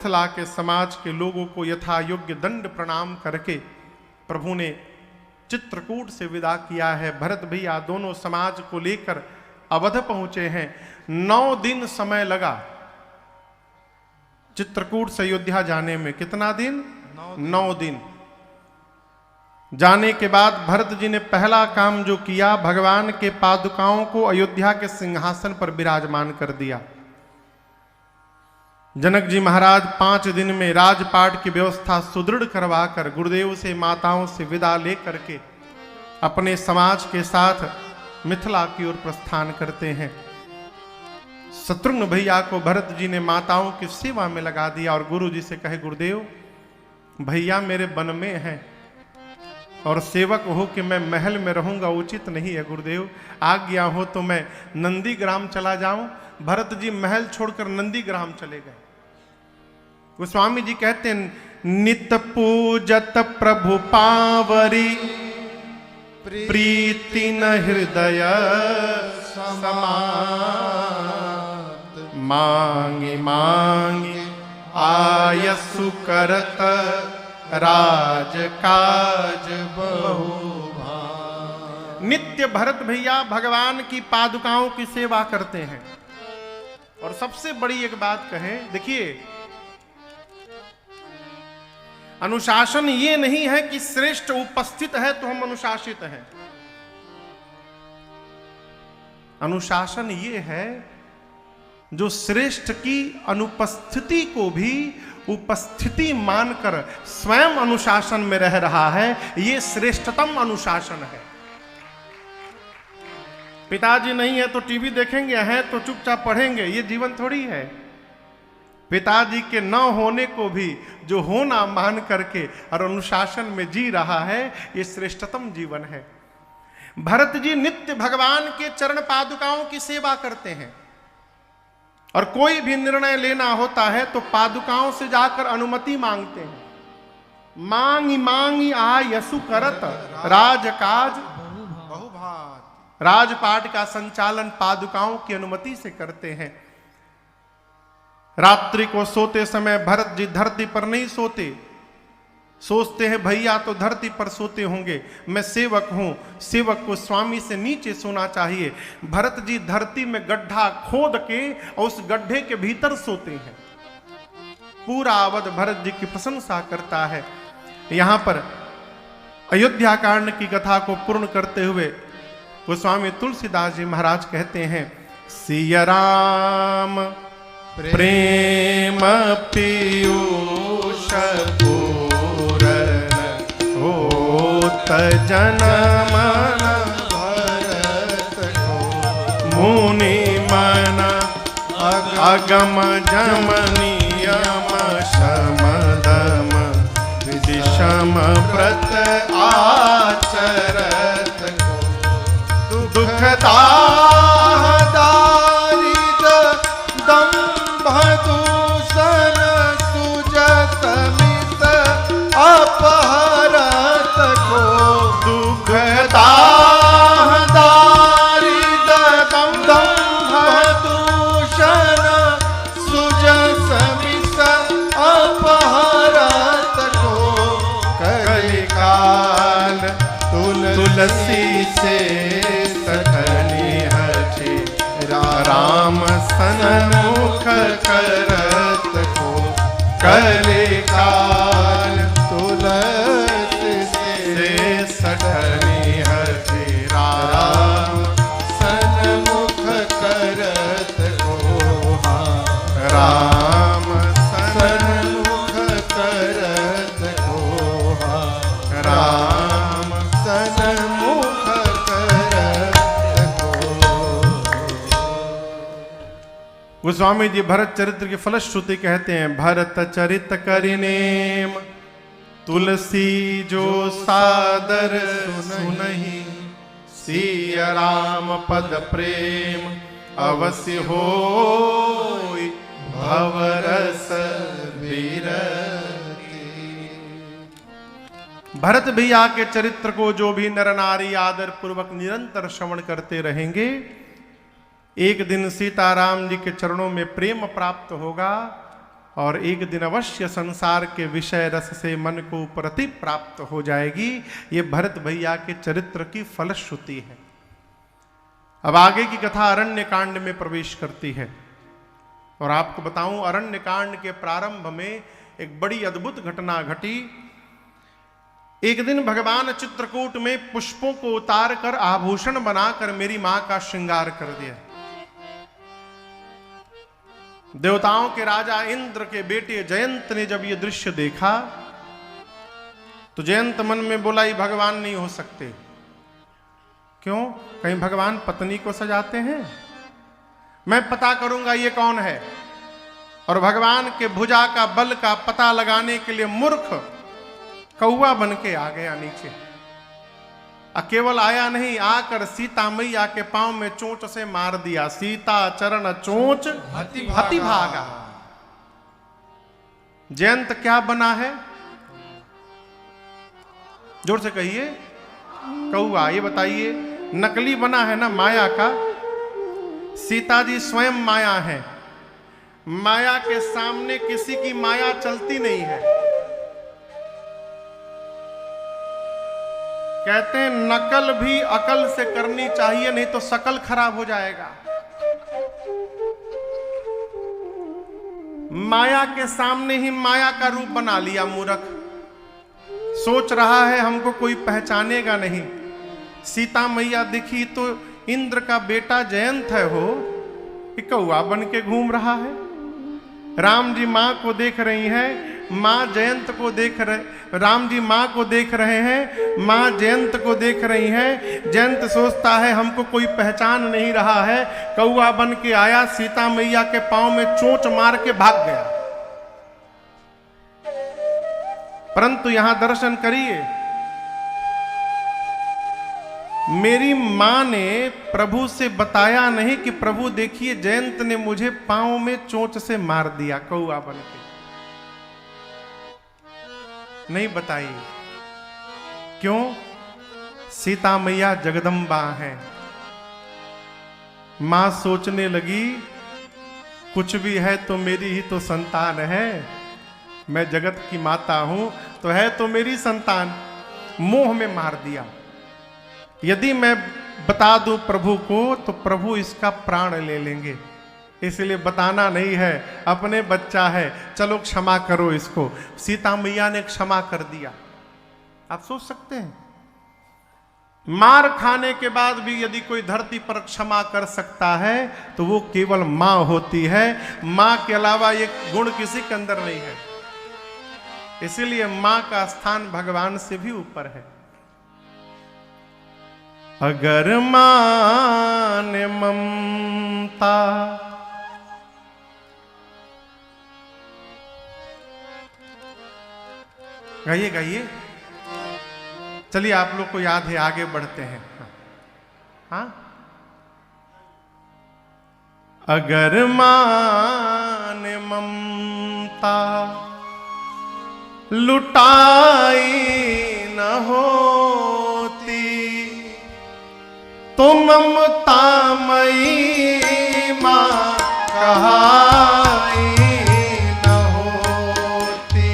मिथिला के समाज के लोगों को यथा योग्य दंड प्रणाम करके प्रभु ने चित्रकूट से विदा किया है। भरत भैया दोनों समाज को लेकर अवध पहुंचे हैं। 9 दिन समय लगा चित्रकूट से अयोध्या जाने में। कितना दिन? 9 दिन। जाने के बाद भरत जी ने पहला काम जो किया, भगवान के पादुकाओं को अयोध्या के सिंहासन पर विराजमान कर दिया। जनक जी महाराज 5 दिन में राजपाट की व्यवस्था सुदृढ़ करवाकर गुरुदेव से माताओं से विदा लेकर के अपने समाज के साथ मिथिला की ओर प्रस्थान करते हैं। शत्रुघ्न भैया को भरत जी ने माताओं की सेवा में लगा दिया और गुरु जी से कहे, गुरुदेव भैया मेरे वन में हैं और सेवक हो कि मैं महल में रहूंगा उचित नहीं है। गुरुदेव आज्ञा हो तो मैं नंदीग्राम चला जाऊं। भरत जी महल छोड़कर नंदीग्राम चले गए। गोस्वामी जी कहते हैं, नित पूजत प्रभु पावरी प्रीति न हृदय समात, मांगी मांगी आयसु करत राज काज बहु। नित्य भरत भैया भगवान की पादुकाओं की सेवा करते हैं। और सबसे बड़ी एक बात कहें, देखिए अनुशासन ये नहीं है कि श्रेष्ठ उपस्थित है तो हम अनुशासित हैं। अनुशासन ये है जो श्रेष्ठ की अनुपस्थिति को भी उपस्थिति मानकर स्वयं अनुशासन में रह रहा है, ये श्रेष्ठतम अनुशासन है। पिताजी नहीं है तो टीवी देखेंगे, हैं तो चुपचाप पढ़ेंगे, ये जीवन थोड़ी है। पिताजी के न होने को भी जो होना मान करके और अनुशासन में जी रहा है, ये श्रेष्ठतम जीवन है। भरत जी नित्य भगवान के चरण पादुकाओं की सेवा करते हैं और कोई भी निर्णय लेना होता है तो पादुकाओं से जाकर अनुमति मांगते हैं। मांगी मांगी आ यसु करत राजकाज बहुभात। राजपाट का संचालन पादुकाओं की अनुमति से करते हैं। रात्रि को सोते समय भरत जी धरती पर नहीं सोते। सोचते हैं भैया तो धरती पर सोते होंगे, मैं सेवक हूं, सेवक को स्वामी से नीचे सोना चाहिए। भरत जी धरती में गड्ढा खोद के और उस गड्ढे के भीतर सोते हैं। पूरा अवध भरत जी की प्रशंसा करता है। यहां पर अयोध्या कांड की कथा को पूर्ण करते हुए गोस्वामी तुलसीदास जी महाराज कहते हैं, सिया राम प्रेम पीयूष होत जनम भरत को, मुनि मन अगम जम नियम समदम विषम व्रत आचरत को, दुखदा तुलसी से सधनी हठे राम सन्मुख करत को, कले काल तुलसी से सधनी हठे राम सन्मुख करत को, राम सन्मुख करत को, राम सन्मुख करत को। गोस्वामी जी भरत चरित्र की फलश्रुति कहते हैं, भरत चरित करिनेम तुलसी जो सादर सुनहि, सिया राम पद प्रेम अवश्य होय भवरस विरति। भरत भैया के चरित्र को जो भी नर नारी आदर पूर्वक निरंतर श्रवण करते रहेंगे, एक दिन सीताराम जी के चरणों में प्रेम प्राप्त होगा और एक दिन अवश्य संसार के विषय रस से मन को प्रति प्राप्त हो जाएगी। ये भरत भैया के चरित्र की फलश्रुति है। अब आगे की कथा अरण्य कांड में प्रवेश करती है और आपको बताऊं, अरण्य कांड के प्रारंभ में एक बड़ी अद्भुत घटना घटी। एक दिन भगवान चित्रकूट में पुष्पों को उतार कर आभूषण बनाकर मेरी मां का श्रृंगार कर दिया। देवताओं के राजा इंद्र के बेटे जयंत ने जब ये दृश्य देखा तो जयंत मन में बोला, ये भगवान नहीं हो सकते। क्यों? कहीं भगवान पत्नी को सजाते हैं? मैं पता करूंगा ये कौन है। और भगवान के भुजा का बल का पता लगाने के लिए मूर्ख कौवा बन के आ गया नीचे। केवल आया नहीं, आकर सीता मैया के पांव में चोंच से मार दिया। सीता चरण चोंच हति भागा। जयंत क्या बना है? जोर से कहिए। कौवा। ये बताइए, नकली बना है ना माया का। सीता जी स्वयं माया है। माया के सामने किसी की माया चलती नहीं है। कहते हैं नकल भी अकल से करनी चाहिए, नहीं तो शकल खराब हो जाएगा। माया के सामने ही माया का रूप बना लिया मूर्ख। सोच रहा है हमको कोई पहचानेगा नहीं। सीता मैया दिखी तो इंद्र का बेटा जयंत है हो, कि कौआ बन के घूम रहा है। राम जी मां को देख रही हैं, मां जयंत को देख रहे। राम जी मां को देख रहे हैं, मां जयंत को देख रही हैं। जयंत सोचता है हमको कोई पहचान नहीं रहा है। कौआ बन के आया, सीता मैया के पांव में चोंच मार के भाग गया। परंतु यहां दर्शन करिए, मेरी मां ने प्रभु से बताया नहीं कि प्रभु देखिए जयंत ने मुझे पांव में चोंच से मार दिया कौआ बन के। नहीं बताई। क्यों? सीता मैया जगदम्बा है। मां सोचने लगी कुछ भी है तो मेरी ही तो संतान है। मैं जगत की माता हूं तो है तो मेरी संतान। मोह में मार दिया। यदि मैं बता दूं प्रभु को तो प्रभु इसका प्राण ले लेंगे, इसलिए बताना नहीं है। अपने बच्चा है, चलो क्षमा करो इसको। सीता मैया ने क्षमा कर दिया। आप सोच सकते हैं, मार खाने के बाद भी यदि कोई धरती पर क्षमा कर सकता है तो वो केवल मां होती है। मां के अलावा ये गुण किसी के अंदर नहीं है। इसीलिए मां का स्थान भगवान से भी ऊपर है। अगर मां ने ममता गाइए गाइए। चलिए आप लोग को याद है, आगे बढ़ते हैं। हाँ, अगर मां ने ममता लुटाई न होती तो ममतामयी मां कहाई न होती।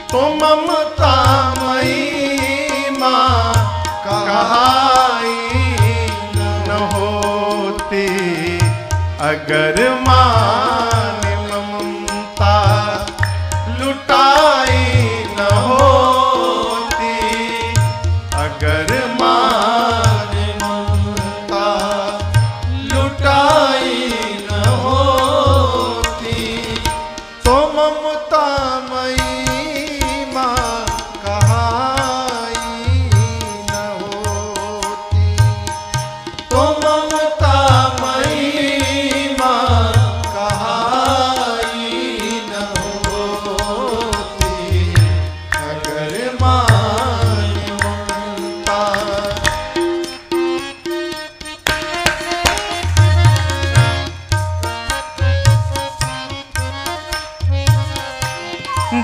तो ममतामयी मां कहाई न होती। अगर मां ने ममता लुटाई न होती। अगर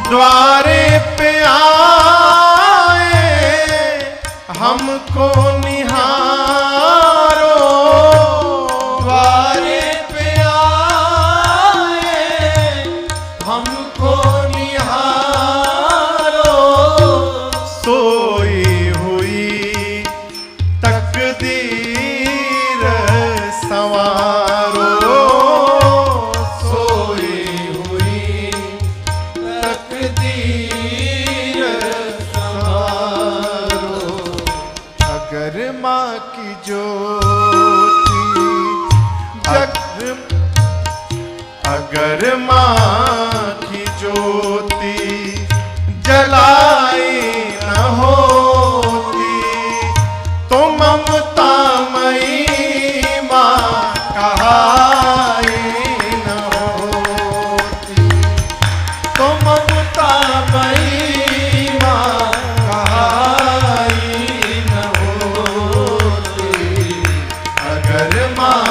द्वारे पे आए हमको निहारो। द्वारे पे आए संहारो, सोई हुई तकदीर संवारो, सोई हुई तकदीर संवारो। अगर माँ की ज्योति अगर माँ की ज्योति जलाई न होती तो ममतामयी माँ कहाई न होती, तो ममतामयी माँ कहाई न होती। अगर माँ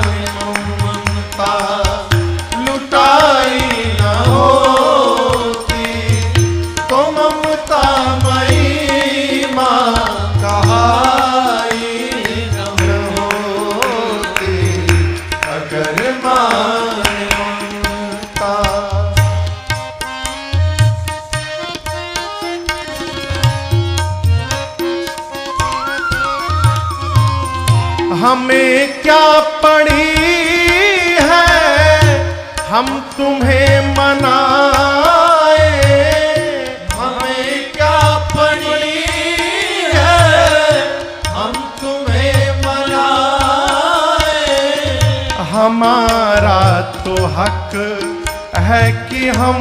ने ममता लुटाई न होती, तो ममतामयी माँ कहाई न होती। अगर माँ ने ममता हमें क्या पड़ी है हम तुम्हें मनाए, हमें क्या पड़ी है हम तुम्हें मनाए। हमारा तो हक है कि हम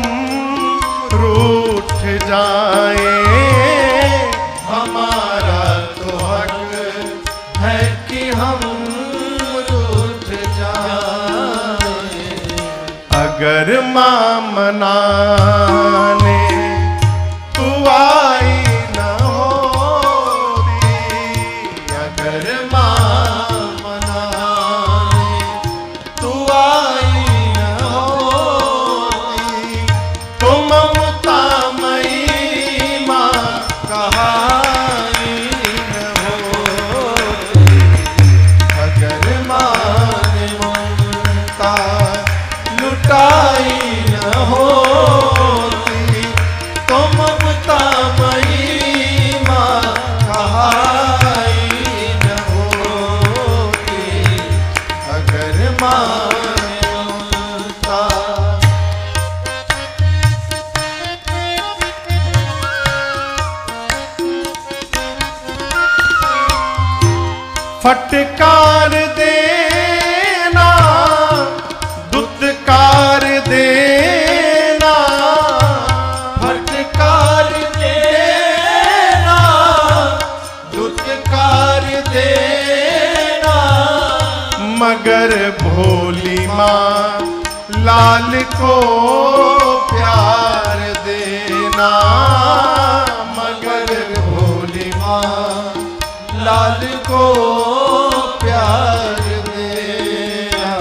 रूठ जाएं, हमारा तो हक है कि हम रूठ जाएं। अगर माँ मनाने तू आई न होती, अगर माँ मनाए तू आई न होती, तो ममतामयी माँ कहाई न होती। अगर माँ ने ममता लुटाई न होती, तो ममतामयी माँ कहाई न होती। अगर माँ ने ममता फटकार देना दुत्कार देना, फटकार देना दुत्कार देना। मगर भोली माँ लाल को प्यार देना, मगर भोली माँ लाल को प्यार देना।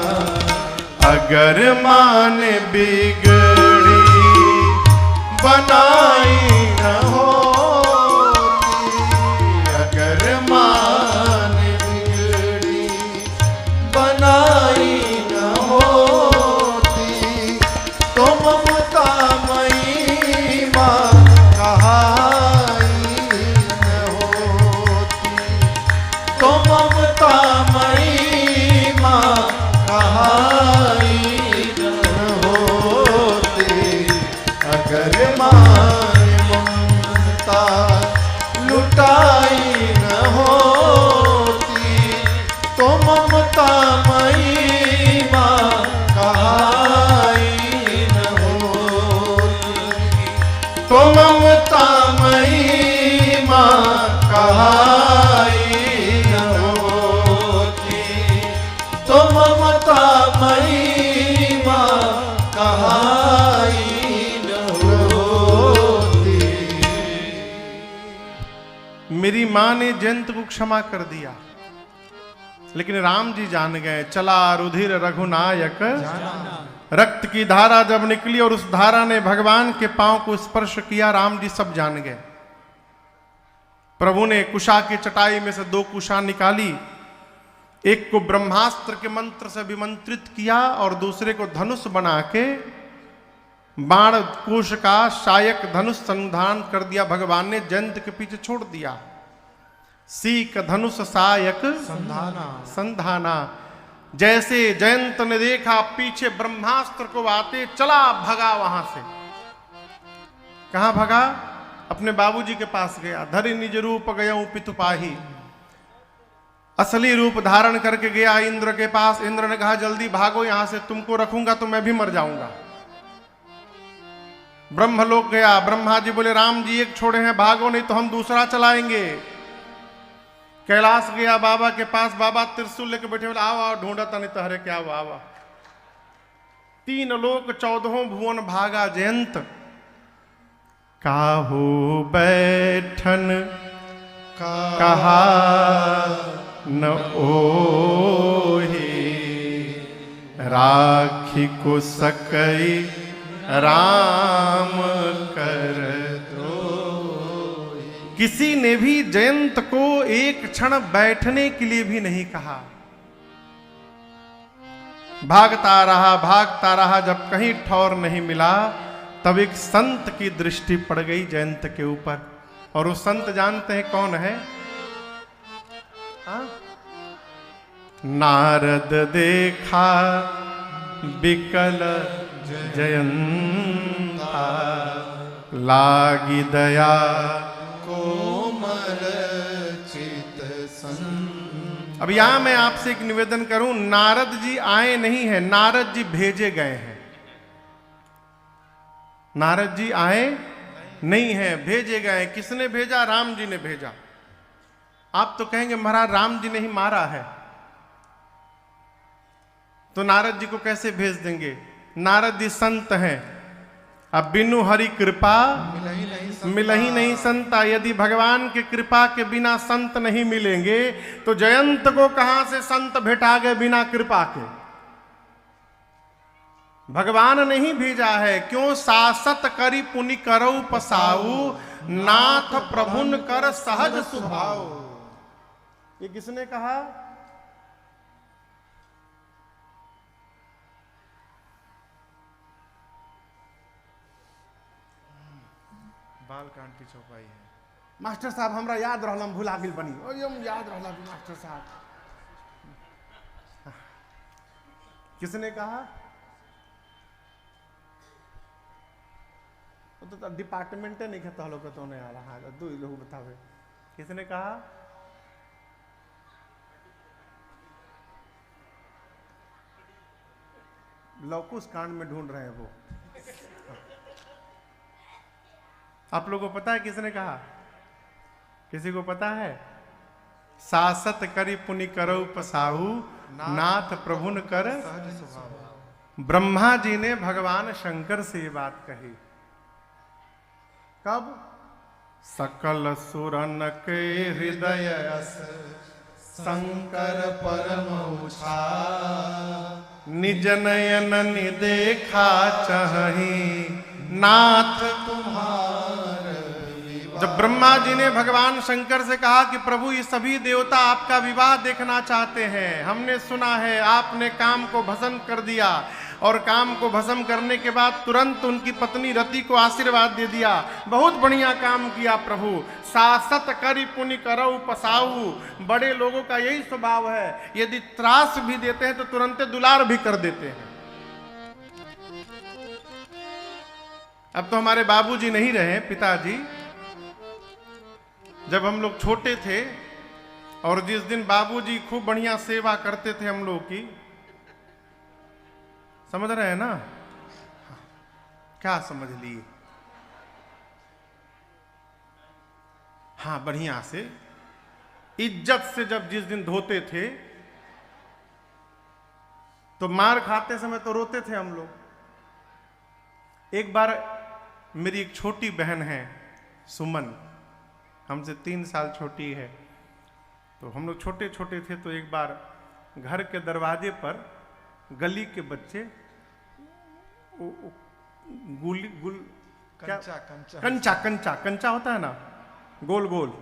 अगर माँ ने बिगड़ी बनाई न होती, अगर माँ ने बिगड़ी बनाई न होती, तो ममतामयी माँ कहाई न होती, तो ममतामयी माँ कहाई न होती। अगर माँ ने ममता लुटाई न होती, तो ममतामयी माँ कहाई न होती, तो ममतामयी माँ कहाई न होती, तो ममतामयी माँ कहाई न होती। मेरी माँ ने जयंत को क्षमा कर दिया, लेकिन राम जी जान गए। चला रुधिर रघुनायक, रक्त की धारा जब निकली और उस धारा ने भगवान के पांव को स्पर्श किया, राम जी सब जान गए। प्रभु ने कुशा की चटाई में से 2 कुशा निकाली, एक को ब्रह्मास्त्र के मंत्र से विमंत्रित किया और दूसरे को धनुष बना के बाण कोश का शायक धनुष संधान कर दिया भगवान ने, जयंत के पीछे छोड़ दिया। सीक धनुष सायक संधाना। जैसे जयंत ने देखा पीछे ब्रह्मास्त्र को आते, चला भगा वहां से। कहां भगा? अपने बाबूजी के पास गया। धरि निज रूप गया पितुपाही, असली रूप धारण करके गया इंद्र के पास। इंद्र ने कहा जल्दी भागो यहां से, तुमको रखूंगा तो मैं भी मर जाऊंगा। ब्रह्मलोक गया। ब्रह्मा जी बोले राम जी एक छोड़े हैं, भागो नहीं तो हम दूसरा चलाएंगे। कैलाश गया बाबा के पास। बाबा त्रिशूल लेके बैठे, बोले आओ आओ, ढूंढा था नहीं तो हरे क्या हुआ। आवा 3 लोक 14 भुवन भागा जयंत। काहू बैठन कहा न ओहे, राखी को सकई राम कर दो। किसी ने भी जयंत को एक क्षण बैठने के लिए भी नहीं कहा। भागता रहा। जब कहीं ठौर नहीं मिला, तब एक संत की दृष्टि पड़ गई जयंत के ऊपर। और वो संत जानते हैं कौन है? नारद देखा बिकल जयंता, लागी दया कोमल चित संत। अब यहां मैं आपसे एक निवेदन करूं, नारद जी आए नहीं हैं, नारद जी भेजे गए हैं। नारद जी आए नहीं हैं, भेजे गए। किसने भेजा? राम जी ने भेजा। आप तो कहेंगे महाराज राम जी ने ही मारा है, तो नारद जी को कैसे भेज देंगे? नारद जी संत हैं। अब बिनु हरि कृपा मिल ही नहीं संता। यदि भगवान की कृपा के बिना संत नहीं मिलेंगे, तो जयंत को कहां से संत भेटा गए बिना कृपा के? भगवान नहीं भेजा है। क्यों? सासत करी पुनि करऊ पसाऊ, नाथ प्रभुन कर सहज सुभाव। ये किसने कहा? बाल कांटी चौपाई है। मास्टर साहब हमरा याद रहला, भुला गेल बनी। याद रहला मास्टर साहब। किसने कहा? तो डिपार्टमेंट नहीं कहता लोग तो नहीं आ रहा है। 2 लोग बतावे किसने कहा? लौकुश कांड में ढूंढ रहे हैं वो। आप लोगों को पता है किसने कहा? किसी को पता है? सासत करी पुनि करऊ पसाहू, नाथ प्रभुन कर। ब्रह्मा जी ने भगवान शंकर से ये बात कही। कब? सकल सुरन के हृदय शंकर परम उछा, निज नयन देखा चाही, नाथ तुम्हार। जब ब्रह्मा जी ने भगवान शंकर से कहा कि प्रभु ये सभी देवता आपका विवाह देखना चाहते हैं, हमने सुना है आपने काम को भस्म कर दिया, और काम को भस्म करने के बाद तुरंत उनकी पत्नी रति को आशीर्वाद दे दिया, बहुत बढ़िया काम किया प्रभु। सासत करी पुनि करऊ पसाऊ। बड़े लोगों का यही स्वभाव है, यदि त्रास भी देते हैं तो तुरंत दुलार भी कर देते हैं। अब तो हमारे बाबूजी नहीं रहे, पिताजी। जब हम लोग छोटे थे और जिस दिन बाबूजी खूब बढ़िया सेवा करते थे हम लोग की, समझ रहे हैं ना? क्या समझ लिए? हाँ, बढ़िया से इज्जत से जब जिस दिन धोते थे तो मार खाते समय तो रोते थे हम लोग। एक बार मेरी एक छोटी बहन है सुमन, हमसे 3 साल छोटी है, तो हम लोग छोटे छोटे थे। तो एक बार घर के दरवाजे पर गली के बच्चे कंचा होता है ना, गोल गोल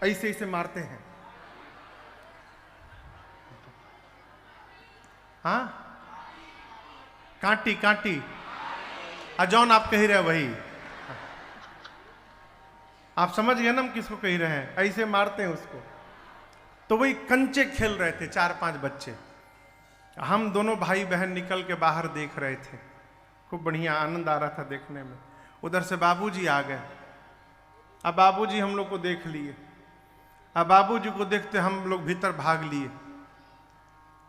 ऐसे ऐसे मारते हैं। हाँ, कांटी कांटी जौन आप कह रहे हैं वही। आप समझ गए ना हम किसको कह रहे हैं, ऐसे मारते हैं उसको। तो वही कंचे खेल रहे थे 4-5 बच्चे। हम दोनों भाई बहन निकल के बाहर देख रहे थे, खूब बढ़िया आनंद आ रहा था देखने में। उधर से बाबूजी आ गए। अब बाबूजी हम लोग को देख लिए। अब बाबूजी को देखते हम लोग भीतर भाग लिए।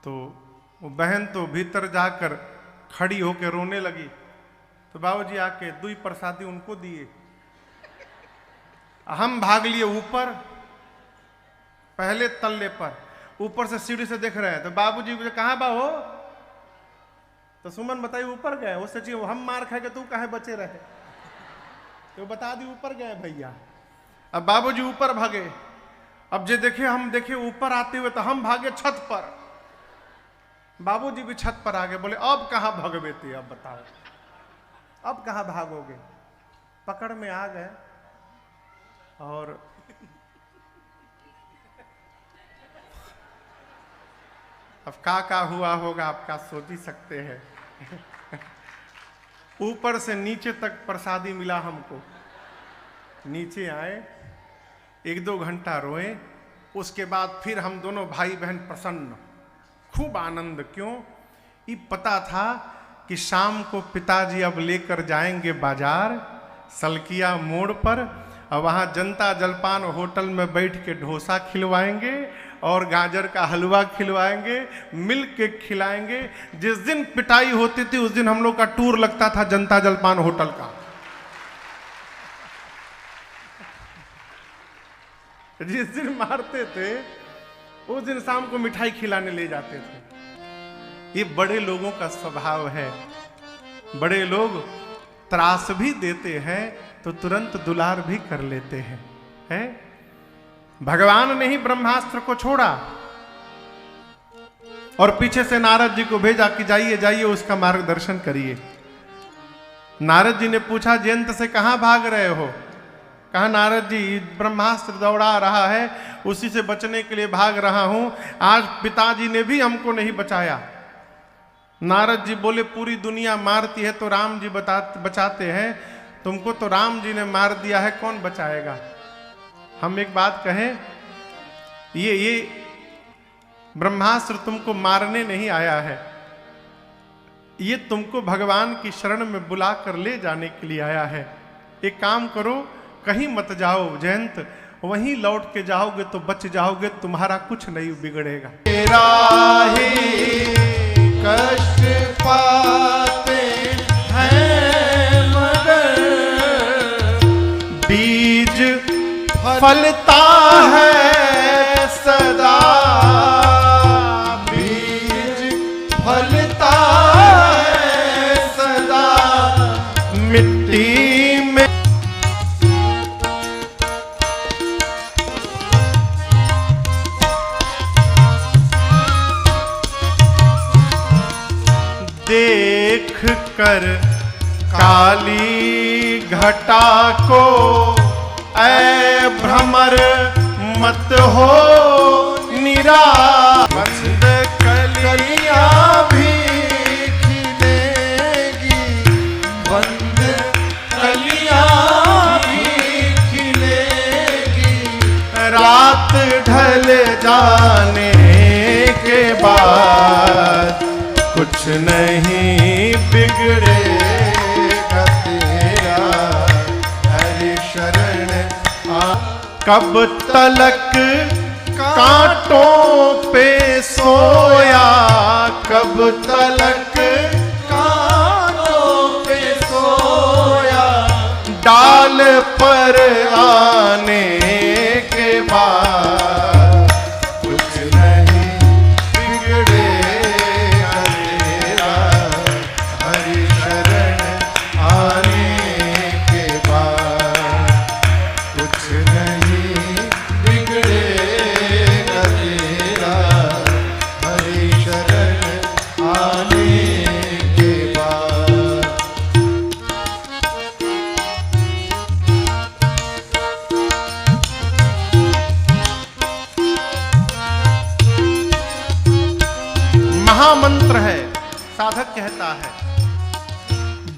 तो वो बहन तो भीतर जाकर खड़ी होकर रोने लगी। तो बाबूजी आके 2 प्रसादी उनको दिए। हम भाग लिए ऊपर, पहले तल्ले पर, ऊपर से सीढ़ी से देख रहे हैं। तो बाबूजी को कहाँ बा हो? तो सुमन बताइए ऊपर गए। उससे चाहिए हम मार खाए तू कहाँ बचे रहे? तो बता दी ऊपर गए भैया। अब बाबूजी ऊपर भागे। अब जे देखे हम देखे ऊपर आते हुए, तो हम भागे छत पर। बाबूजी भी छत पर आ गए। बोले अब कहाँ भगवे थे? अब बताओ अब कहाँ भागोगे? पकड़ में आ गए। और अब का हुआ होगा आपका सोच ही सकते हैं। ऊपर से नीचे तक प्रसादी मिला हमको। नीचे आए, 1-2 घंटा रोए। उसके बाद फिर हम दोनों भाई बहन प्रसन्न, खूब आनंद। क्यों? ये पता था कि शाम को पिताजी अब लेकर जाएंगे बाजार सलकिया मोड़ पर, और वहाँ जनता जलपान होटल में बैठ के डोसा खिलवाएंगे और गाजर का हलवा खिलवाएंगे, मिल्क केक खिलाएंगे। जिस दिन पिटाई होती थी उस दिन हम लोग का टूर लगता था जनता जलपान होटल का। जिस दिन मारते थे उस दिन शाम को मिठाई खिलाने ले जाते थे। ये बड़े लोगों का स्वभाव है। बड़े लोग त्रास भी देते हैं तो तुरंत दुलार भी कर लेते हैं, है? भगवान ने ही ब्रह्मास्त्र को छोड़ा और पीछे से नारद जी को भेजा कि जाइए जाइए उसका मार्गदर्शन करिए। नारद जी ने पूछा जयंत से कहां भाग रहे हो? कहा नारद जी ब्रह्मास्त्र दौड़ा रहा है, उसी से बचने के लिए भाग रहा हूं। आज पिताजी ने भी हमको नहीं बचाया। नारद जी बोले पूरी दुनिया मारती है तो राम जी बचाते हैं, तुमको तो राम जी ने मार दिया है, कौन बचाएगा? हम एक बात कहें, ये ब्रह्मास्त्र तुमको मारने नहीं आया है, ये तुमको भगवान की शरण में बुला कर ले जाने के लिए आया है। एक काम करो, कहीं मत जाओ जयंत, वहीं लौट के जाओगे तो बच जाओगे, तुम्हारा कुछ नहीं बिगड़ेगा। तेरा ही कष्ट पाते हैं मगर बीज फलता है सदा, बीज फलता है सदा मिट्टी में। देख कर काली घटा को ऐ भ्रमर मत हो निराश। बंद कलियां भी खिलेगी, बंद कलियां भी खिलेगी, रात ढल जाने के बाद कुछ नहीं बिगड़ेगा तेरा हरि शरण आ। कब तलक कांटों पे सोया, कब तलक कांटों पे सोया, डाल पर आने के बाद कुछ नहीं बिगड़ेगा तेरा हरि शरण आने के बाद, कुछ नहीं बिगड़ेगा तेरा हरि शरण आने के बाद। महामंत्र है। साधक कहता है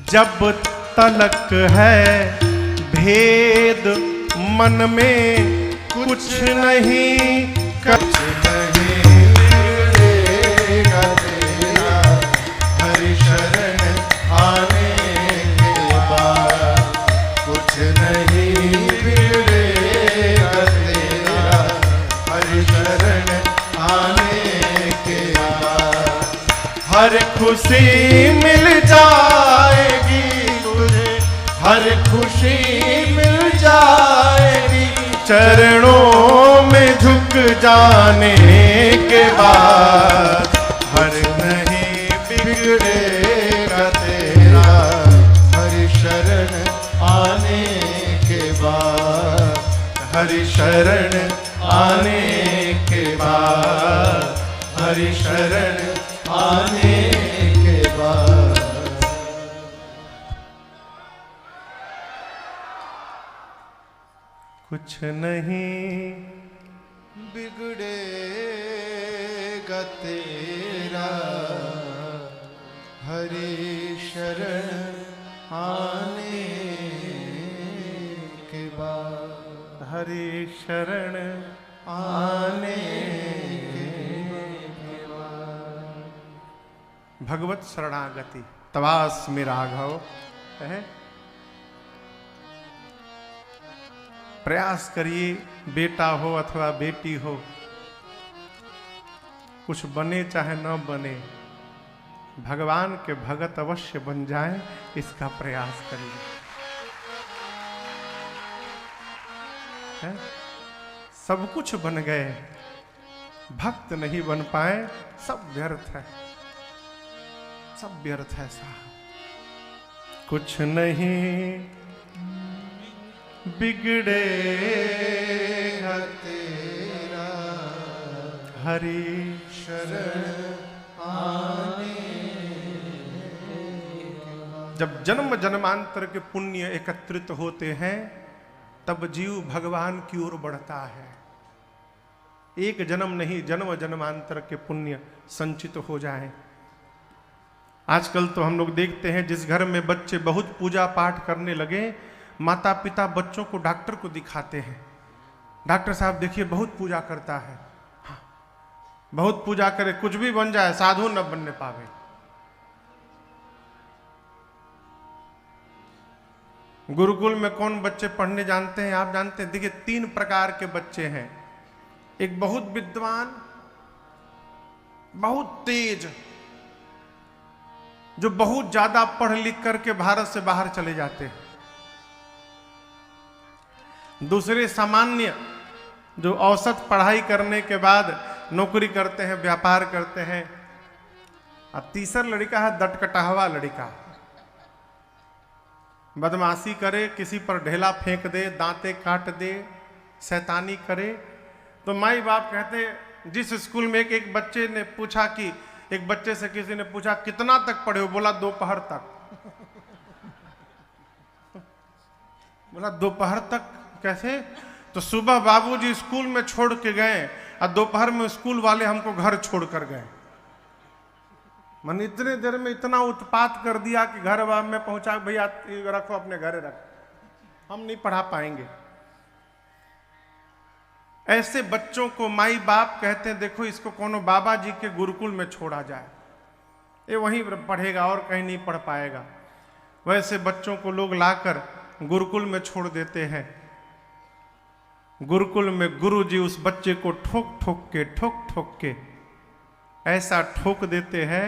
जब तलक है भेद मन में कुछ नहीं कुछ नहीं बिगड़ेगा तेरा हरि शरण आने के बाद। कुछ नहीं बिगड़ेगा तेरा हरि शरण आने के बाद। हर खुशी मिल जाएगी तुझे, हर खुशी मिल जाएगी चरणों में झुक जाने के बाद। हर नहीं बिगड़ेगा तेरा हरि शरण आने के बाद। हरि शरण आने के बाद, हरि शरण आने के बाद। कुछ नहीं बिगड़ेगा तेरा हरि शरण आने के बाद। हरि शरण आने भगवत शरणागति तवास में राघव है। प्रयास करिए, बेटा हो अथवा बेटी हो, कुछ बने चाहे न बने, भगवान के भगत अवश्य बन जाए, इसका प्रयास करिए। है? सब कुछ बन गए, भक्त नहीं बन पाए, सब व्यर्थ है, सब व्यर्थ है साहब। कुछ नहीं बिगड़ेगा तेरा हरि शरण आने। जब जन्म जन्मांतर के पुण्य एकत्रित होते हैं तब जीव भगवान की ओर बढ़ता है। एक जन्म नहीं, जन्म जन्मांतर के पुण्य संचित हो जाएं। आजकल तो हम लोग देखते हैं जिस घर में बच्चे बहुत पूजा पाठ करने लगे, माता पिता बच्चों को डॉक्टर को दिखाते हैं। डॉक्टर साहब देखिए बहुत पूजा करता है, हाँ, बहुत पूजा करे, कुछ भी बन जाए, साधु न बनने पावे। गुरुकुल में कौन बच्चे पढ़ने जानते हैं आप जानते हैं? देखिए 3 प्रकार के बच्चे हैं। एक बहुत विद्वान, बहुत तेज, जो बहुत ज्यादा पढ़ लिख करके भारत से बाहर चले जाते हैं। दूसरे सामान्य, जो औसत पढ़ाई करने के बाद नौकरी करते हैं, व्यापार करते हैं। और तीसरा लड़का है दटकटाहवा लड़का, बदमाशी करे, किसी पर ढेला फेंक दे, दांते काट दे, शैतानी करे। तो माई बाप कहते, जिस स्कूल में एक बच्चे ने पूछा कि, एक बच्चे से किसी ने पूछा कितना तक पढ़े हो? बोला दोपहर तक। बोला दोपहर तक कैसे? तो सुबह बाबूजी स्कूल में छोड़ के गए और दोपहर में स्कूल वाले हमको घर छोड़ कर गए। मन इतने देर में इतना उत्पात कर दिया कि घर में पहुंचा, भैया रखो अपने घरे रख, हम नहीं पढ़ा पाएंगे। ऐसे बच्चों को माई बाप कहते हैं देखो इसको कोनो बाबा जी के गुरुकुल में छोड़ा जाए, ये वहीं पढ़ेगा और कहीं नहीं पढ़ पाएगा। वैसे बच्चों को लोग लाकर गुरुकुल में छोड़ देते हैं। गुरुकुल में गुरुजी उस बच्चे को ठोक ठोक के ऐसा ठोक देते हैं,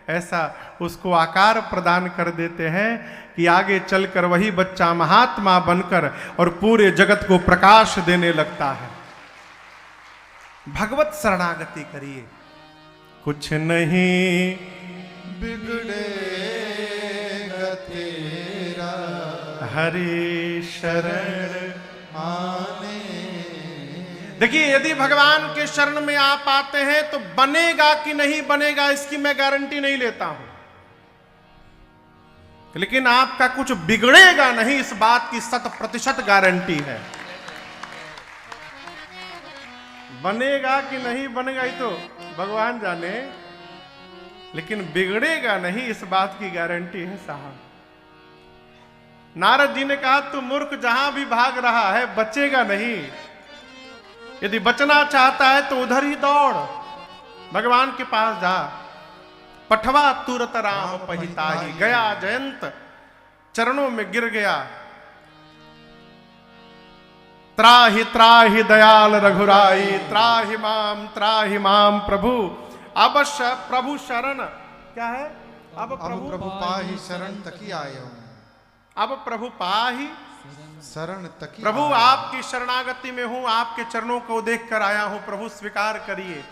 ऐसा उसको आकार प्रदान कर देते हैं कि आगे चलकर वही बच्चा महात्मा बनकर और पूरे जगत को प्रकाश देने लगता है। भगवत शरणागति करिए, कुछ नहीं बिगड़ेगा तेरा हरि शरण आने। देखिए यदि भगवान के शरण में आप आते हैं तो बनेगा कि नहीं बनेगा इसकी मैं गारंटी नहीं लेता हूं, लेकिन आपका कुछ बिगड़ेगा नहीं इस बात की 100% गारंटी है। बनेगा कि नहीं बनेगा ये तो भगवान जाने, लेकिन बिगड़ेगा नहीं इस बात की गारंटी है साहब। नारद जी ने कहा तू मूर्ख जहां भी भाग रहा है बचेगा नहीं। यदि बचना चाहता है तो उधर ही दौड़, भगवान के पास जा। पठवा तुरत राम पहिताही, गया जयंत चरणों में गिर गया। त्राहि त्राहि दयाल रघुराई, त्राहि माम प्रभु। अवश्य प्रभु शरण क्या है? अब प्रभु पाहि शरण तकी आयो। अब प्रभु पाहि शरण तकी। प्रभु आपकी शरणागति में हूं, आपके चरणों को देख कर आया हूं, प्रभु स्वीकार करिए।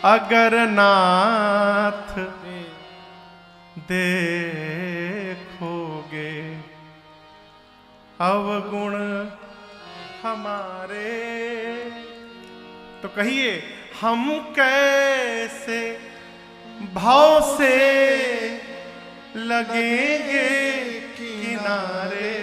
अगर नाथ देखोगे अवगुण हमारे, तो कहिए हम कैसे भाव से लगेंगे किनारे।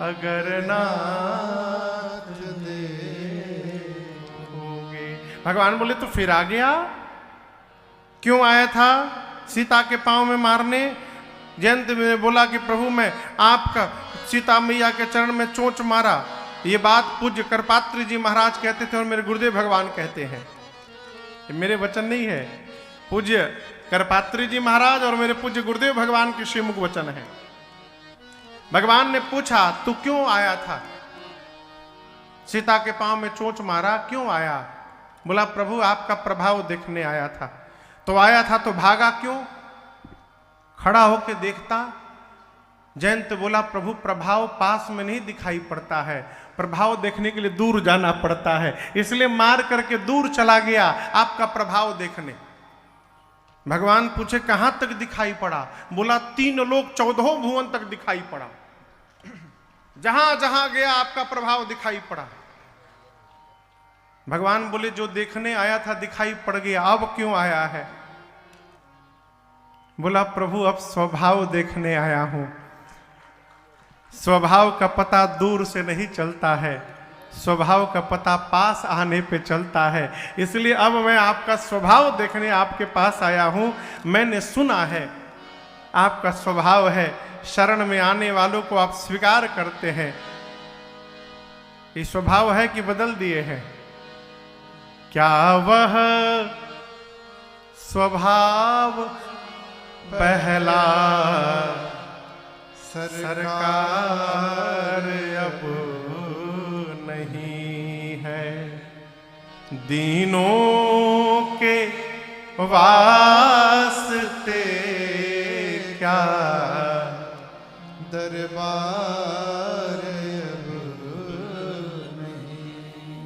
अगर नाथ देखोगे। भगवान बोले तो फिर आ गया, क्यों आया था सीता के पांव में मारने? जयंत ने बोला कि प्रभु मैं आपका सीता मैया के चरण में चोंच मारा। ये बात पूज्य करपात्री जी महाराज कहते थे और मेरे गुरुदेव भगवान कहते हैं, ये मेरे वचन नहीं है, पूज्य करपात्री जी महाराज और मेरे पूज्य गुरुदेव भगवान के श्रीमुख वचन है। भगवान ने पूछा तू क्यों आया था? सीता के पांव में चोंच मारा, क्यों आया? बोला प्रभु आपका प्रभाव देखने आया था। तो आया था तो भागा क्यों? खड़ा होके देखता। जयंत बोला प्रभु प्रभाव पास में नहीं दिखाई पड़ता है, प्रभाव देखने के लिए दूर जाना पड़ता है, इसलिए मार करके दूर चला गया आपका प्रभाव देखने। भगवान पूछे कहां तक दिखाई पड़ा? बोला 3 लोक 14 भुवन तक दिखाई पड़ा, जहां जहां गया आपका प्रभाव दिखाई पड़ा। भगवान बोले जो देखने आया था दिखाई पड़ गया, अब क्यों आया है? बोला प्रभु अब स्वभाव देखने आया हूं। स्वभाव का पता दूर से नहीं चलता है, स्वभाव का पता पास आने पे चलता है, इसलिए अब मैं आपका स्वभाव देखने आपके पास आया हूं। मैंने सुना है आपका स्वभाव है शरण में आने वालों को आप स्वीकार करते हैं। ये स्वभाव है कि बदल दिए हैं? क्या वह स्वभाव पहला सरकार अब नहीं है? दीनों के वास्ते क्या दरबार अब नहीं।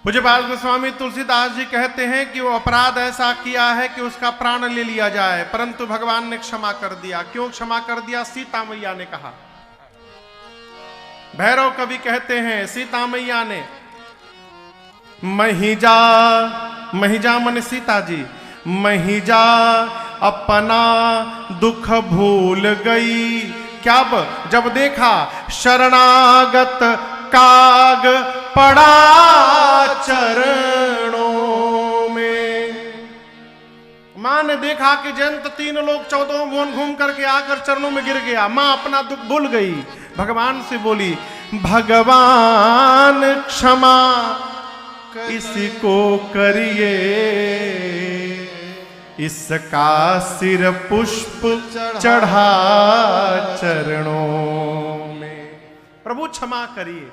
पूज्यपाल गोस्वामी तुलसीदास जी कहते हैं कि वो अपराध ऐसा किया है कि उसका प्राण ले लिया जाए, परंतु भगवान ने क्षमा कर दिया। क्यों क्षमा कर दिया? सीता मैया ने कहा। भैरव कवि कहते हैं सीता मैया ने महिजा मन सीता जी महिजा अपना दुख भूल गई। क्या जब देखा शरणागत काग पड़ा चरणों में। मां ने देखा कि जयंत 3 लोक 14 भुवन घूम करके आकर चरणों में गिर गया। मां अपना दुख भूल गई, भगवान से बोली भगवान क्षमा इसको करिए, इसका सिर पुष्प चढ़ा चरणों में। प्रभु क्षमा करिए।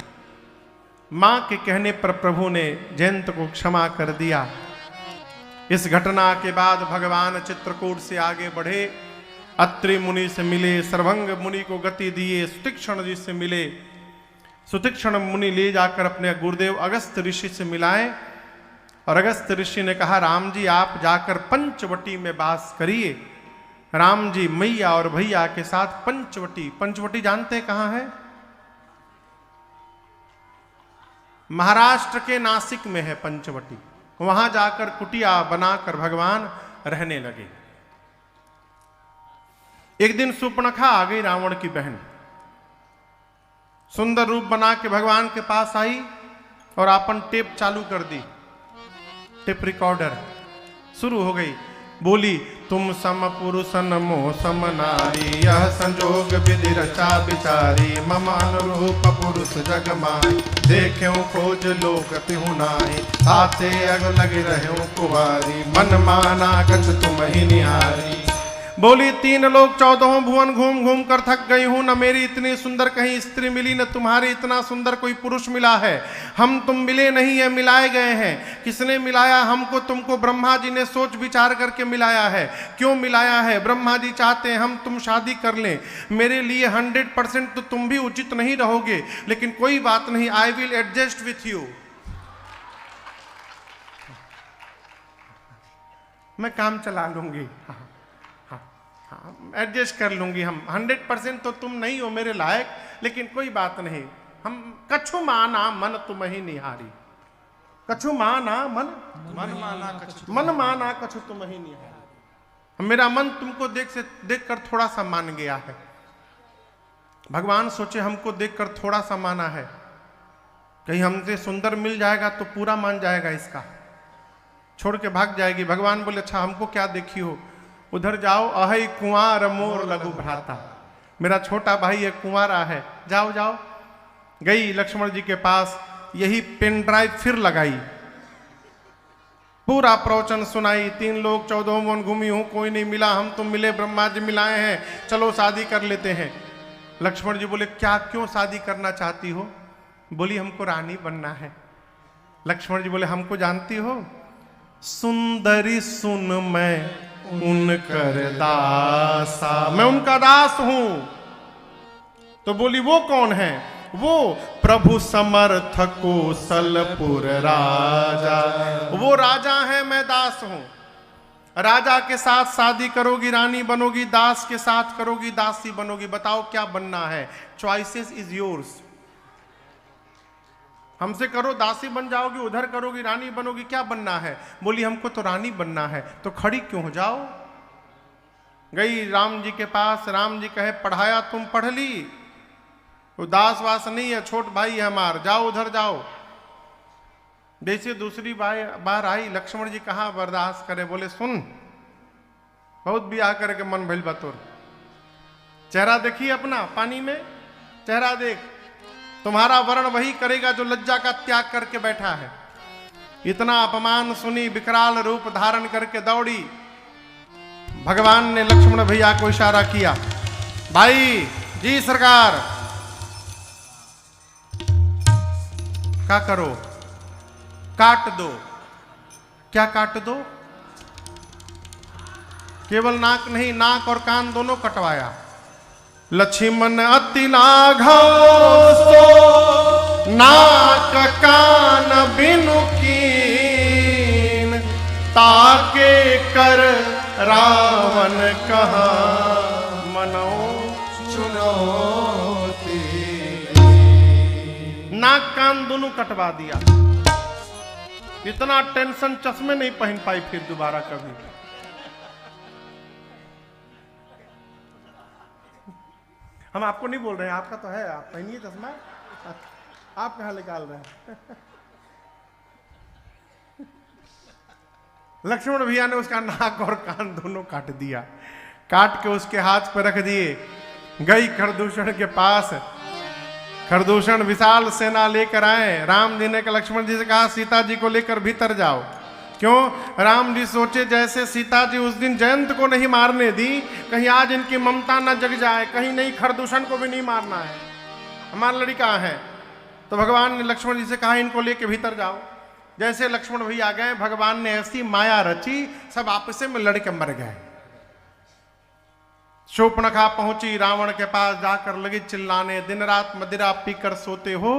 मां के कहने पर प्रभु ने जयंत को क्षमा कर दिया। इस घटना के बाद भगवान चित्रकूट से आगे बढ़े, अत्रि मुनि से मिले, सर्वंग मुनि को गति दिए, सुतीक्षण जी से मिले। सुतीक्षण मुनि ले जाकर अपने गुरुदेव अगस्त ऋषि से मिलाए और अगस्त ऋषि ने कहा राम जी आप जाकर पंचवटी में वास करिए। राम जी मैया और भैया के साथ पंचवटी जानते कहां है? महाराष्ट्र के नासिक में है पंचवटी। वहां जाकर कुटिया बनाकर भगवान रहने लगे। एक दिन सुपर्णखा आ गई, रावण की बहन, सुंदर रूप बना के भगवान के पास आई और अपन टेप चालू कर दी। टेप रिकॉर्डर शुरू हो गई। बोली तुम सम पुरुष नमो सम नारी, यह संजोग विधि रचा बिचारी, मम अनुरूप पुरुष जग माई, देख्यो खोज लोक तिहु नाई, साथे अग लग रहे कुवारी, मन माना कछ तुम ही निहारी। बोली 3 लोग 14 भुवन घूम घूम कर थक गई हूं, न मेरी इतनी सुंदर कहीं स्त्री मिली, न तुम्हारे इतना सुंदर कोई पुरुष मिला है। हम तुम मिले नहीं है, मिलाए गए हैं। किसने मिलाया हमको तुमको? ब्रह्मा जी ने सोच विचार करके मिलाया है। क्यों मिलाया है? ब्रह्मा जी चाहते हैं हम तुम शादी कर लें। मेरे लिए 100% तो तुम भी उचित नहीं रहोगे, लेकिन कोई बात नहीं, I will adjust with you. मैं काम चला लूंगी, एडजस्ट कर लूंगी। हम 100% तो तुम नहीं हो मेरे लायक, लेकिन कोई बात नहीं। हम कछु माना मन तुम ही निहारी, कछु माना मन माना कछु तुम ही निहारी। मेरा मन तुमको देखकर थोड़ा सा मान गया है। भगवान सोचे हमको देखकर थोड़ा सा माना है, कहीं हमसे सुंदर मिल जाएगा तो पूरा मान जाएगा, इसका छोड़ के भाग जाएगी। भगवान बोले अच्छा हमको क्या देखी हो, उधर जाओ, अहै कुंवार मोर लघु भ्राता, मेरा छोटा भाई एक कुंवारा है, जाओ जाओ। गई लक्ष्मण जी के पास, यही पेन ड्राइव फिर लगाई, पूरा प्रवचन सुनाई। 3 लोग 14 वन घूमी हूं, कोई नहीं मिला, हम तुम मिले, ब्रह्मा जी मिलाए हैं, चलो शादी कर लेते हैं। लक्ष्मण जी बोले क्या, क्यों शादी करना चाहती हो? बोली हमको रानी बनना है। लक्ष्मण जी बोले हमको जानती हो? सुंदरी सुन मैं उनकर दासा, मैं उनका दास हूं। तो बोली वो कौन है? वो प्रभु समर्थ कौशलपुर राजा, वो राजा है, मैं दास हूं। राजा के साथ शादी करोगी रानी बनोगी, दास के साथ करोगी दासी बनोगी। बताओ क्या बनना है? Choices is yours. हमसे करो दासी बन जाओगी, उधर करोगी रानी बनोगी, क्या बनना है? बोली हमको तो रानी बनना है। तो खड़ी क्यों हो जाओ। गई राम जी के पास, राम जी कहे पढ़ाया तुम पढ़ ली, वो दास वास नहीं है, छोट भाई है हमार, जाओ उधर जाओ। जैसे दूसरी बार आई, लक्ष्मण जी कहाँ बर्दाश्त करे, बोले सुन बहुत ब्याह करके मन भइल बतौर, चेहरा देखिए अपना पानी में, चेहरा देख, तुम्हारा वर्ण वही करेगा जो लज्जा का त्याग करके बैठा है। इतना अपमान सुनी, विकराल रूप धारण करके दौड़ी। भगवान ने लक्ष्मण भैया को इशारा किया, भाई जी सरकार क्या करो, काट दो। क्या काट दो? केवल नाक नहीं, नाक और कान दोनों कटवाया। लक्ष्मण अति लाघव सो नाक कान बिनु कीन, ताके कर रावण कहा मनो चुनौती। नाक कान दोनों कटवा दिया। इतना टेंशन, चश्मे नहीं पहन पाई फिर दोबारा कभी। हम आपको नहीं बोल रहे हैं, आपका तो है, आप पहनिए चश्मा, आप कहां निकाल रहे हैं? लक्ष्मण भैया ने उसका नाक और कान दोनों काट दिया, काट के उसके हाथ पर रख दिए। गई खरदूषण के पास, खरदूषण विशाल सेना लेकर आए। राम जी ने लक्ष्मण जी से कहा सीता जी को लेकर भीतर जाओ। क्यों? राम जी सोचे जैसे सीता जी उस दिन जयंत को नहीं मारने दी, कहीं आज इनकी ममता न जग जाए, कहीं नहीं खरदूषण को भी नहीं मारना है, हमारा लड़का है। तो भगवान ने लक्ष्मण जी से कहा इनको लेके भीतर जाओ। जैसे लक्ष्मण भैया आ गए, भगवान ने ऐसी माया रची, सब आपस में लड़के मर गए। शूर्पणखा पहुंची रावण के पास, जाकर लगी चिल्लाने, दिन रात मदिरा पीकर सोते हो,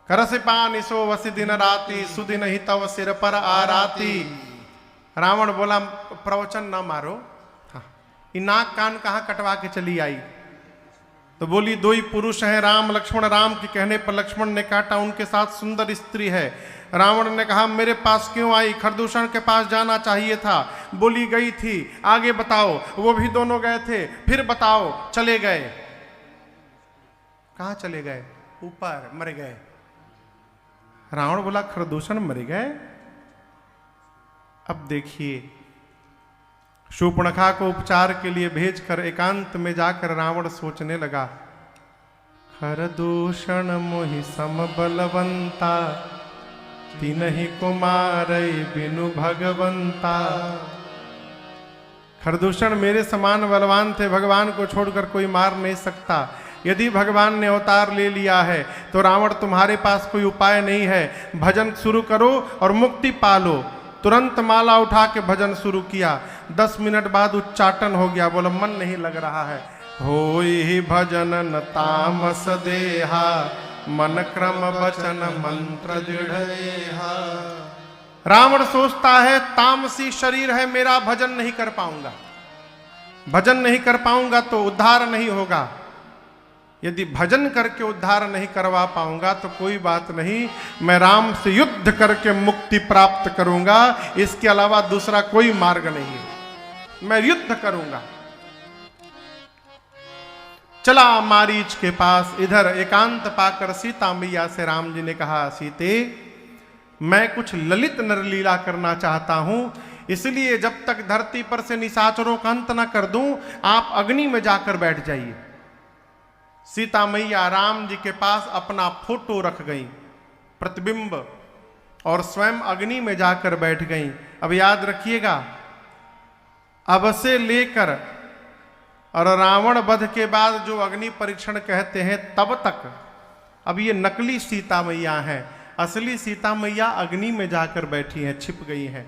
करसिपान सो वसी दिन राती, सुदिन ही तव सिर पर आराती। रावण बोला प्रवचन ना मारो, हाँ, नाक कान कहाँ कटवा के चली आई? तो बोली 2 ही पुरुष हैं, राम लक्ष्मण। राम के कहने पर लक्ष्मण ने काटा, उनके साथ सुंदर स्त्री है। रावण ने कहा मेरे पास क्यों आई? खरदूषण के पास जाना चाहिए था। बोली गई थी, आगे बताओ। वो भी दोनों गए थे, फिर बताओ। चले गए। कहाँ चले गए? ऊपर, मर गए। रावण बोला खरदूषण मर गए? अब देखिए शूर्पणखा को उपचार के लिए भेजकर एकांत में जाकर रावण सोचने लगा, खरदूषण मोहि सम बलवंता, तिनहि कुमार बिनु भगवंता। खरदूषण मेरे समान बलवान थे, भगवान को छोड़कर कोई मार नहीं सकता। यदि भगवान ने अवतार ले लिया है तो रावण तुम्हारे पास कोई उपाय नहीं है, भजन शुरू करो और मुक्ति पालो। तुरंत माला उठा के भजन शुरू किया। 10 मिनट बाद उच्चाटन हो गया, बोला मन नहीं लग रहा है। होई भजन न तामस देहा, मन क्रम वचन मंत्र दृढ़ेहा। रावण सोचता है तामसी शरीर है मेरा, भजन नहीं कर पाऊंगा, भजन नहीं कर पाऊंगा तो उद्धार नहीं होगा। यदि भजन करके उद्धार नहीं करवा पाऊंगा तो कोई बात नहीं, मैं राम से युद्ध करके मुक्ति प्राप्त करूंगा, इसके अलावा दूसरा कोई मार्ग नहीं है, मैं युद्ध करूंगा। चला मारीच के पास। इधर एकांत पाकर सीता मैया से राम जी ने कहा, सीते मैं कुछ ललित नरलीला करना चाहता हूं, इसलिए जब तक धरती पर से निशाचरों का अंत न कर दूं, आप अग्नि में जाकर बैठ जाइए। सीता मैया राम जी के पास अपना फोटो रख गई, प्रतिबिंब, और स्वयं अग्नि में जाकर बैठ गई। अब याद रखिएगा, अब से लेकर और रावण वध के बाद जो अग्नि परीक्षण कहते हैं तब तक, अब ये नकली सीता मैया हैं, असली सीता मैया अग्नि में जाकर बैठी हैं, छिप गई हैं।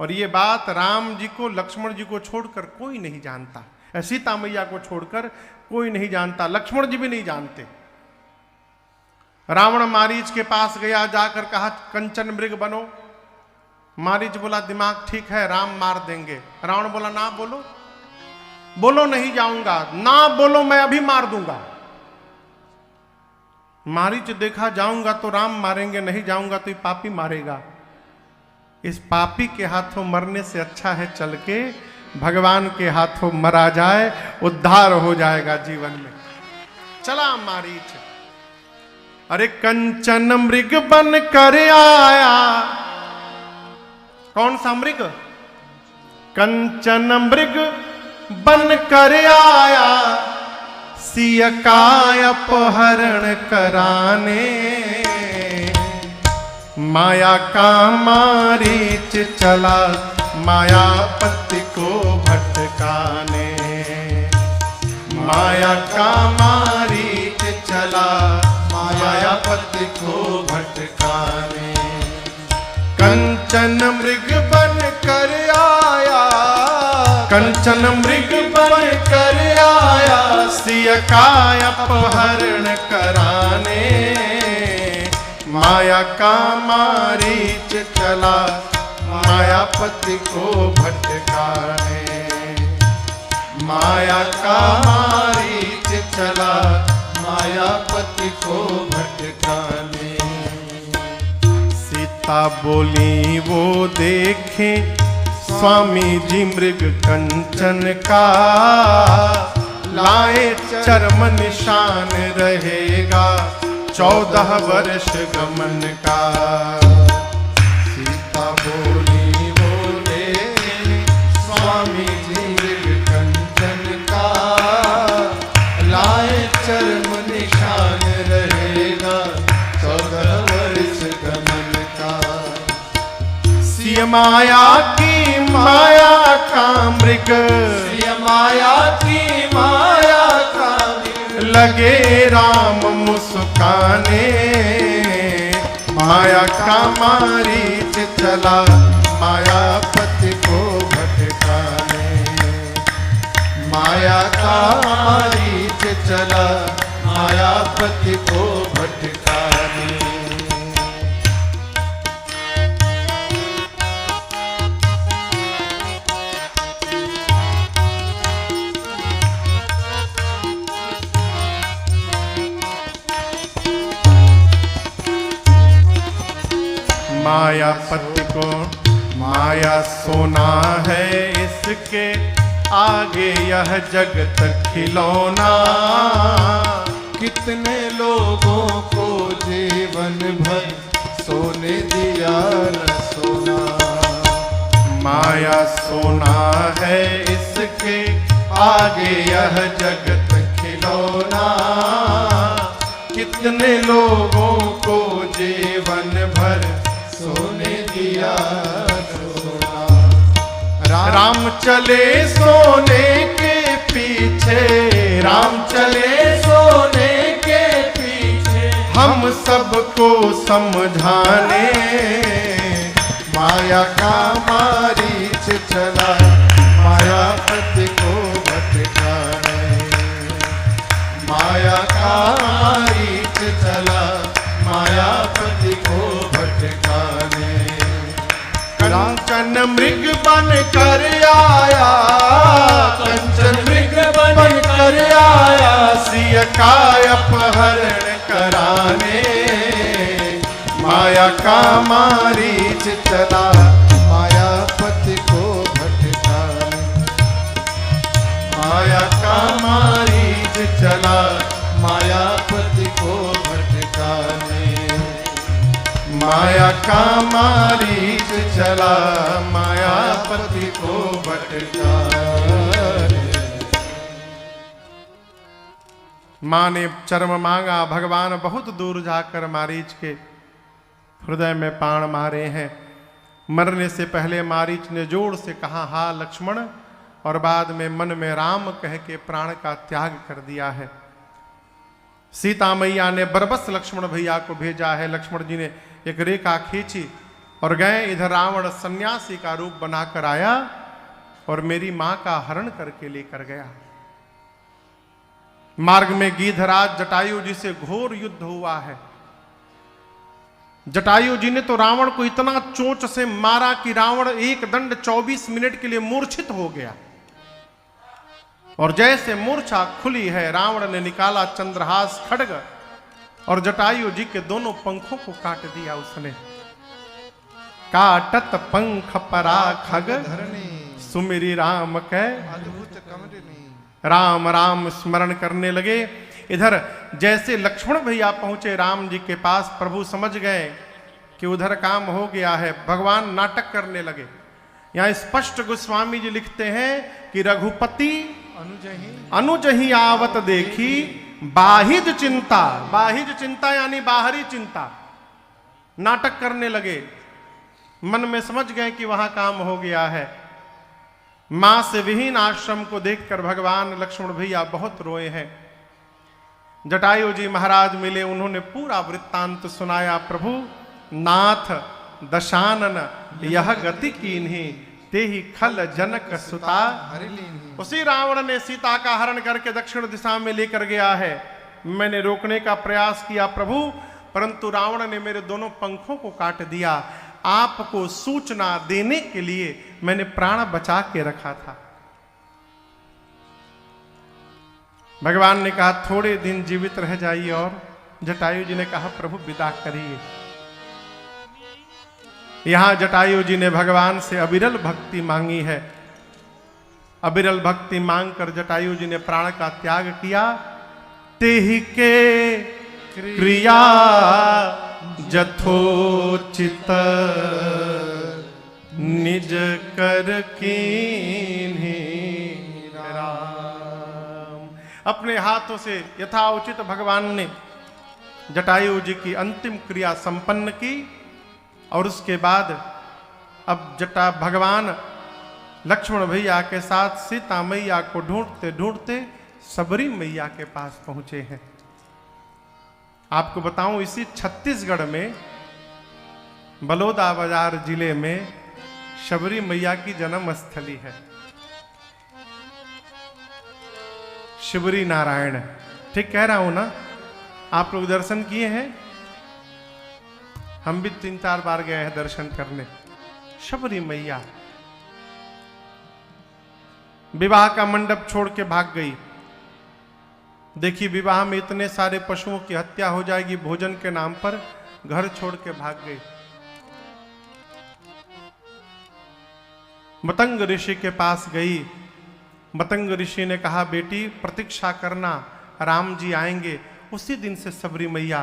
और ये बात राम जी को, लक्ष्मण जी को छोड़कर कोई नहीं जानता, सीता मैया को छोड़कर कोई नहीं जानता, लक्ष्मण जी भी नहीं जानते। रावण मारीच के पास गया, जाकर कहा कंचन मृग बनो। मारीच बोला दिमाग ठीक है, राम मार देंगे। रावण बोला ना बोलो, बोलो नहीं जाऊंगा, ना बोलो मैं अभी मार दूंगा। मारीच देखा जाऊंगा तो राम मारेंगे, नहीं जाऊंगा तो ये पापी मारेगा। इस पापी के हाथों मरने से अच्छा है चल के भगवान के हाथों मरा जाए, उद्धार हो जाएगा जीवन में। चला मारीच। अरे कंचन मृग बन कर आया। कौन सा मृग? कंचन मृग बन कर आया, सिय का अपहरण कराने। माया का मारीच चला, मायापति को भटकाने। माया का मारीच चला, मायापति को भटकाने। कंचन मृग बन कर आया, कंचन मृग बन कर आया, सिय का अपहरण कराने। माया का मारीच चला, मायापति को भटकाने। माया का मारीच चला, मायापति को भटकाने। सीता बोली वो देखे स्वामी जी मृग कंचन का, लाए चर्म निशान रहेगा 14 वर्ष गमन का। सीता बोली बोले स्वामी जी मृग कंचन का, लाए चर्म निशान रहेगा 14 वर्ष गमन का। सिय माया की माया का मृग, सिय माया की माया का मृग, लगे राम मुस्काने। माया का मारीच चला, मायापति को भटकाने। माया का मारीच चला, मायापति को भटकाने। मायापति को माया सोना है, इसके आगे यह जगत खिलौना। कितने लोगों को जीवन भर सोने दिया न सोना। माया सोना है इसके आगे यह जगत खिलौना, कितने लोगों को जीवन भर सोने दिया सोना। राम चले सोने के पीछे, राम चले सोने के पीछे, हम सबको समझाने, माया का मारीच चला मायापति को भटकाने, माया का मारीच चला मायापति को भटकाने। कंचन मृग बन कर आया, कंचन मृग बन कर आया, सिय का अपहरण कराने, माया का मारीच चला मायापति को भटकाने, माया का मारीच चला मायापति को भटकाने, माया का मारीच चला मायापति को भटकाने। मां ने चर्म मांगा, भगवान बहुत दूर जाकर मारीच के हृदय में बाण मारे हैं। मरने से पहले मारीच ने जोर से कहा, हा लक्ष्मण, और बाद में मन में राम कह के प्राण का त्याग कर दिया है। सीता मैया ने बरबस लक्ष्मण भैया को भेजा है। लक्ष्मण जी ने एक रेखा खींची और गए। इधर रावण सन्यासी का रूप बनाकर आया और मेरी मां का हरण करके लेकर गया। मार्ग में गीधराज जटायु जी से घोर युद्ध हुआ है। जटायु जी ने तो रावण को इतना चोंच से मारा कि रावण एक दंड 24 मिनट के लिए मूर्छित हो गया। और जैसे मूर्छा खुली है, रावण ने निकाला चंद्रहास खड्ग और जटायु जी के दोनों पंखों को काट दिया उसने। काटत पंख परा खग धरनी, सुमिरी राम कै अद्भुत कमरनी। राम राम स्मरण करने लगे। इधर जैसे लक्ष्मण भैया पहुंचे राम जी के पास, प्रभु समझ गए कि उधर काम हो गया है। भगवान नाटक करने लगे। यहां स्पष्ट गोस्वामी जी लिखते हैं कि रघुपति अनुजही आवत देखी बाहिज चिंता, बाहिज चिंता यानी बाहरी चिंता, नाटक करने लगे। मन में समझ गए कि वहां काम हो गया है। मां से विहीन आश्रम को देखकर भगवान लक्ष्मण भैया बहुत रोए हैं। जटायु जी महाराज मिले, उन्होंने पूरा वृत्तांत सुनाया। प्रभु नाथ दशानन यह गति कीन्ही, ते ही खल जनक सुता। उसी रावण ने सीता का हरण करके दक्षिण दिशा में लेकर गया है। मैंने रोकने का प्रयास किया प्रभु, परंतु रावण ने मेरे दोनों पंखों को काट दिया। आपको सूचना देने के लिए मैंने प्राण बचा के रखा था। भगवान ने कहा थोड़े दिन जीवित रह जाइए। और जटायु जी ने कहा प्रभु विदा करिए। यहां जटायु जी ने भगवान से अविरल भक्ति मांगी है। अविरल भक्ति मांगकर जटायु जी ने प्राण का त्याग किया। तेहि के क्रिया जथोचित निज कर कीन्ही राम। अपने हाथों से यथाउचित भगवान ने जटायु जी की अंतिम क्रिया संपन्न की। और उसके बाद अब भगवान लक्ष्मण भैया के साथ सीता मैया को ढूंढते ढूंढते सबरी मैया के पास पहुंचे हैं। आपको बताऊं, इसी छत्तीसगढ़ में बलौदा बाजार जिले में शबरी मैया की जन्म स्थली है। शिवरी नारायण, ठीक कह रहा हूं ना? आप लोग दर्शन किए हैं? हम भी 3-4 बार गए हैं दर्शन करने। शबरी मैया विवाह का मंडप छोड़ के भाग गई। देखिए, विवाह में इतने सारे पशुओं की हत्या हो जाएगी भोजन के नाम पर, घर छोड़ के भाग गई। मतंग ऋषि के पास गई। मतंग ऋषि ने कहा बेटी प्रतीक्षा करना, राम जी आएंगे। उसी दिन से सबरी मैया,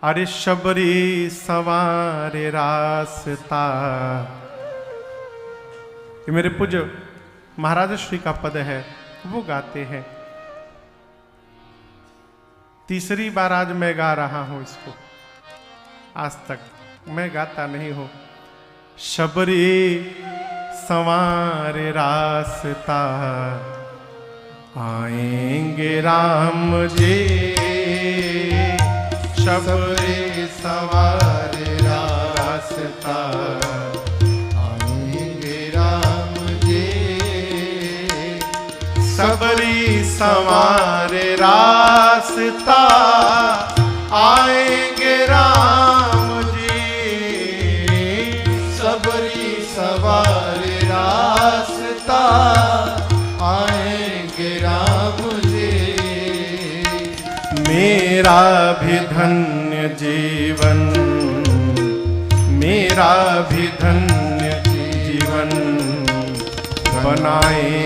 अरे शबरी सवारे रास्ता कि मेरे पूज्य महाराज श्री का पद है वो गाते हैं। तीसरी बार आज मैं गा रहा हूं इसको, आज तक मैं गाता नहीं हूं। शबरी संवारे रास्ता आएंगे राम जी, शबरी संवारे रास्ता आएंगे राम जी, सबरी संवारे रास्ता आएंगे राम जी, सबरी सवार रास्ता आएंगे राम जी। मेरा भी धन्य जीवन, मेरा भी धन्य जीवन बनाए